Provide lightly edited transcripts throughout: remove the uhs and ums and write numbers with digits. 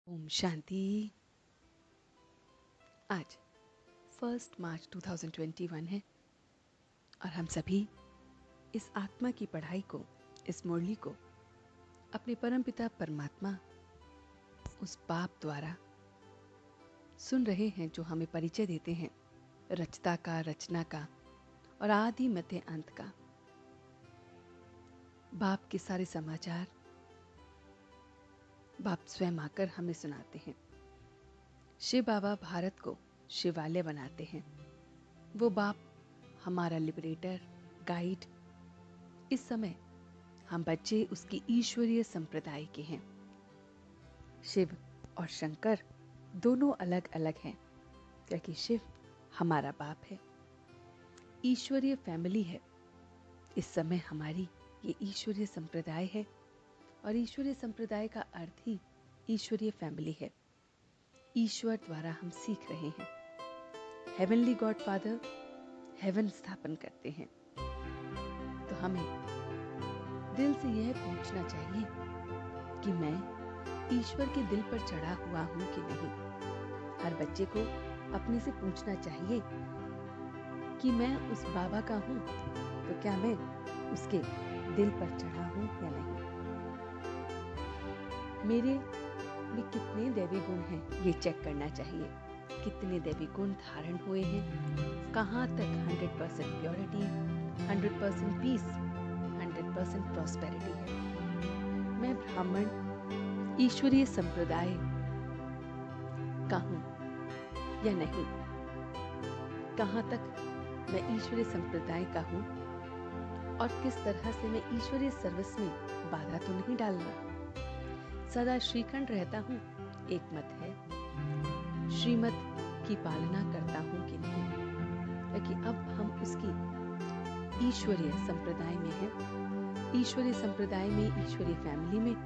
ओम शांति। आज 1 मार्च 2021 है और हम सभी इस आत्मा की पढ़ाई को, इस मुरली को अपने परमपिता परमात्मा उस बाप द्वारा सुन रहे हैं, जो हमें परिचय देते हैं रचता का, रचना का और आदि मध्य अंत का। बाप के सारे समाचार बाप स्वयं आकर हमें सुनाते हैं। शिव बाबा भारत को शिवालय बनाते हैं। वो बाप हमारा लिबरेटर, गाइड। इस समय हम बच्चे उसकी ईश्वरीय संप्रदाय के हैं। शिव और शंकर दोनों अलग अलग हैं, क्योंकि शिव हमारा बाप है, ईश्वरीय फैमिली है। इस समय हमारी ये ईश्वरीय संप्रदाय है और ईश्वरीय संप्रदाय का अर्थ ही ईश्वरीय फैमिली है। ईश्वर द्वारा हम सीख रहे हैं। हेवनली गॉड फादर हेवन स्थापन करते हैं, तो हमें दिल से यह पूछना चाहिए कि मैं ईश्वर के दिल पर चढ़ा हुआ हूं कि नहीं। हर बच्चे को अपने से पूछना चाहिए कि मैं उस बाबा का हूं, तो क्या मैं उसके दिल पर चढ़ा हूं या नहीं। मेरे में कितने दैवी गुण हैं, ये चेक करना चाहिए। कितने दैवी गुण धारण हुए हैं, कहाँ तक 100% प्योरिटी, 100% पीस, 100% प्रॉस्पेरिटी है। मैं ब्राह्मण ईश्वरीय संप्रदाय का हूँ या नहीं। कहाँ तक मैं ईश्वरीय संप्रदाय का हूँ और किस तरह से मैं ईश्वरीय सर्विस में बाधा तो नहीं डाल रहा। सदा श्रीखंड रहता हूँ, एक मत है, श्रीमत की पालना करता हूँ कि नहीं। क्योंकि अब हम उसकी ईश्वरीय संप्रदाय में हैं। ईश्वरीय संप्रदाय में, ईश्वरीय फैमिली में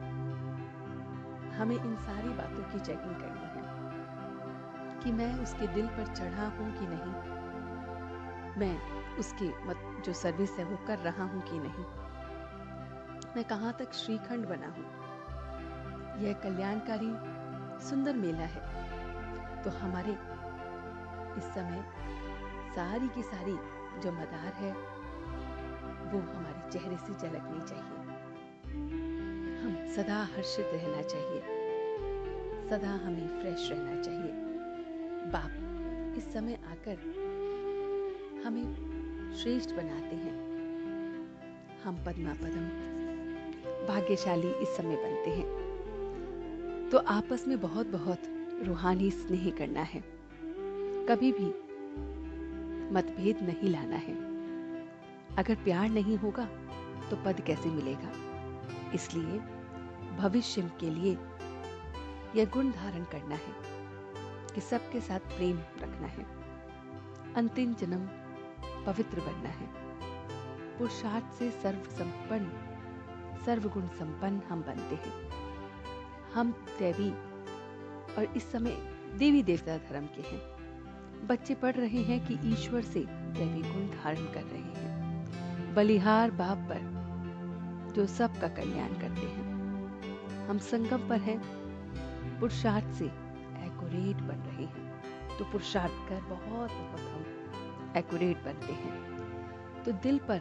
हमें इन सारी बातों की चेकिंग करनी है कि मैं उसके दिल पर चढ़ा हूँ कि नहीं। मैं उसकी जो सर्विस है वो कर रहा हूँ कि नहीं। मैं कहाँ तक श्रीखंड बना हूँ। यह कल्याणकारी सुंदर मेला है, तो हमारे इस समय सारी की सारी जो मदार है वो हमारे चेहरे से झलकनी चाहिए। हम सदा हर्षित रहना चाहिए, सदा हमें फ्रेश रहना चाहिए। बाप इस समय आकर हमें श्रेष्ठ बनाते हैं। हम पद्मा पदम भाग्यशाली इस समय बनते हैं। तो आपस में बहुत बहुत रूहानी स्नेह करना है। कभी भी मतभेद नहीं लाना है। अगर प्यार नहीं होगा तो पद कैसे मिलेगा। इसलिए भविष्य के लिए यह गुण धारण करना है कि सबके साथ प्रेम रखना है। अंतिम जन्म पवित्र बनना है। पुरुषार्थ से सर्वगुण संपन्न हम बनते हैं। हम दैवी और इस समय देवी देवता धर्म के हैं। बच्चे पढ़ रहे हैं कि ईश्वर से दैवी गुण धारण कर रहे हैं। बलिहार बाप पर जो सबका कल्याण करते हैं। हम संगम पर हैं, पुरुषार्थ से एक्यूरेट बन रहे हैं। तो पुरुषार्थ कर बहुत बहुत हम एक्यूरेट बनते हैं। तो दिल पर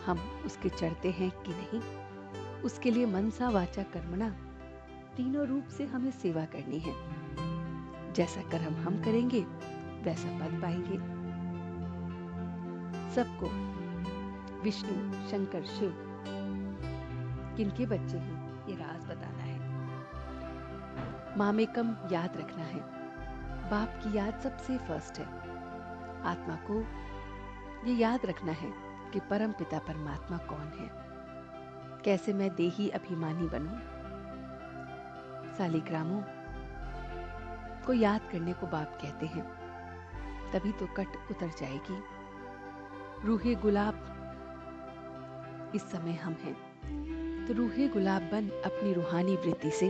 हम उसके चढ़ते हैं कि नहीं। उसके लिए मनसा वाचा कर्मणा तीनों रूप से हमें सेवा करनी है। जैसा कर्म हम करेंगे वैसा पद पाएंगे। सबको विष्णु, शंकर, शिव किनके बच्चे हैं ये राज बताना है। मामेकम याद रखना है। बाप की याद सबसे फर्स्ट है। आत्मा को ये याद रखना है कि परम पिता परमात्मा कौन है। कैसे मैं देही अभिमानी बनूं। सालिग्रामों को याद करने को बाप कहते हैं, तभी तो कट उतर जाएगी। रूहे गुलाब इस समय हम हैं, तो रूहे गुलाब बन अपनी रूहानी वृत्ति से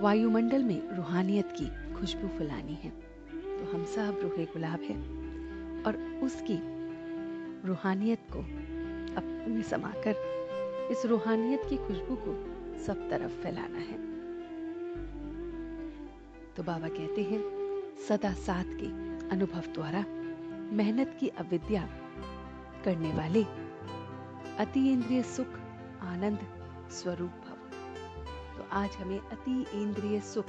वायुमंडल में रूहानियत की खुशबू फैलानी है। तो हम सब रूहे गुलाब हैं और उसकी रूहानियत को अपने समाकर इस रूहानियत की खुशबू को सब तरफ फैलाना है। तो बाबा कहते हैं, सदा साथ के अनुभव द्वारा मेहनत की अविद्या करने वाले अति इंद्रिय सुख आनंद स्वरूप भव। तो आज हमें अति इंद्रिय सुख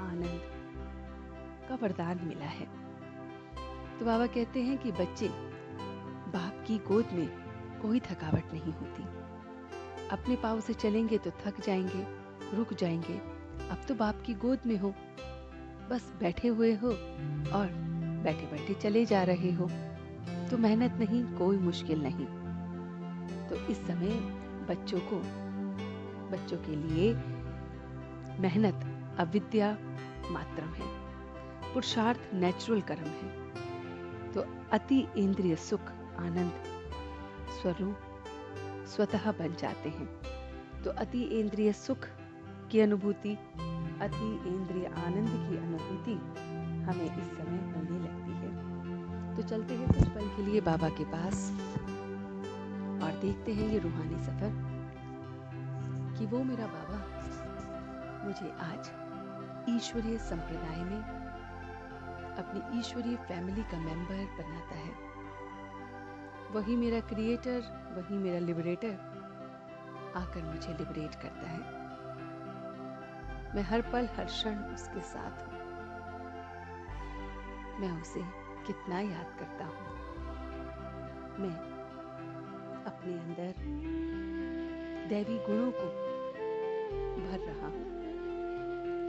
आनंद का वरदान मिला है। तो बाबा कहते हैं कि बच्चे, बाप की गोद में कोई थकावट नहीं होती। अपने पाँव से चलेंगे तो थक जाएंगे, रुक जाएंगे। अब तो बाप की गोद में हो, बस बैठे हुए हो और बैठे बैठे चले जा रहे हो। तो मेहनत नहीं, कोई मुश्किल नहीं। तो इस समय बच्चों के लिए मेहनत अविद्या मात्रम है, पुरुषार्थ नेचुरल कर्म है। तो अति इंद्रिय सुख आनंद स्वरूप स्वतः बन जाते हैं। तो अति इंद्रिय सुख की अनुभूति, अति इंद्रिय आनंद की अनुभूति हमें इस समय होने लगती है। तो चलते हैं कुछ पल के लिए बाबा के पास और देखते हैं ये रूहानी सफर कि वो मेरा बाबा मुझे आज ईश्वरीय संप्रदाय में अपनी ईश्वरीय फैमिली का मेंबर बनाता है। वही मेरा क्रिएटर, वही मेरा लिबरेटर आकर मुझे लिबरेट करता है। मैं हर पल हर क्षण उसके साथ हूँ। मैं उसे कितना याद करता हूँ। मैं अपने अंदर दैवी गुणों को भर रहा हूँ।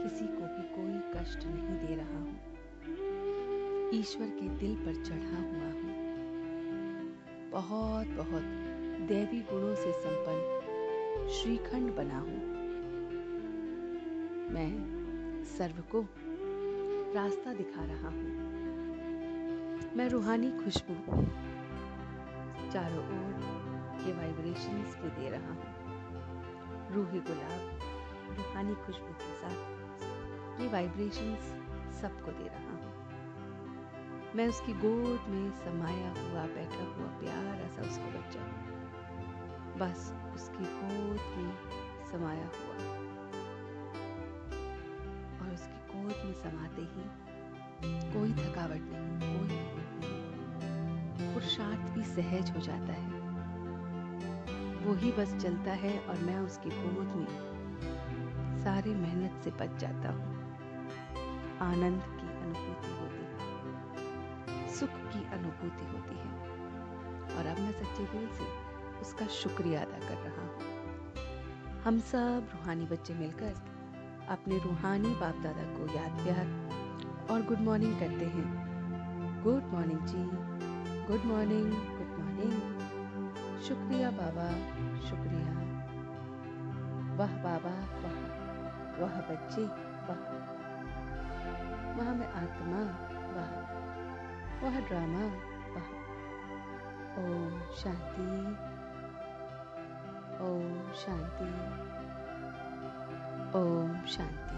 किसी को भी कोई कष्ट नहीं दे रहा हूँ। ईश्वर के दिल पर चढ़ा हुआ हूँ। बहुत बहुत दैवी गुणों से संपन्न श्रीखंड बना हूँ। मैं सर्व को रास्ता दिखा रहा हूँ। मैं रूहानी खुशबू चारों ओर के वाइब्रेशंस में दे रहा हूँ। रूही गुलाब रूहानी खुशबू के साथ ये वाइब्रेशंस सबको दे रहा हूँ। मैं उसकी गोद में समाया हुआ बैठा हुआ प्यारा सा उसका बच्चा हूँ। बस उसकी गोद में समाया हुआ, और उसकी गोद में समाते ही कोई थकावट नहीं, कोई पुरुषार्थ भी सहज हो जाता है। वो ही बस चलता है और मैं उसकी गोद में सारी मेहनत से बच जाता हूँ। आनंद की अनुभूति होती है, सुख की अनुभूति होती है, और अब मैं सच्चे दिल से उसका शुक्रिया अदा कर रहा हूँ। हम सब रूहानी बच्चे मिलकर अपने रूहानी बाप दादा को याद प्यार और गुड मॉर्निंग करते हैं। गुड मॉर्निंग जी, गुड मॉर्निंग, गुड मॉर्निंग। शुक्रिया बाबा, शुक्रिया। वाह बाबा वाह, वह बच्चे वाह, वह मैं आत्मा वाह, वह ड्रामा वाह। ओम शांति, ओम शांति, ओम शांति।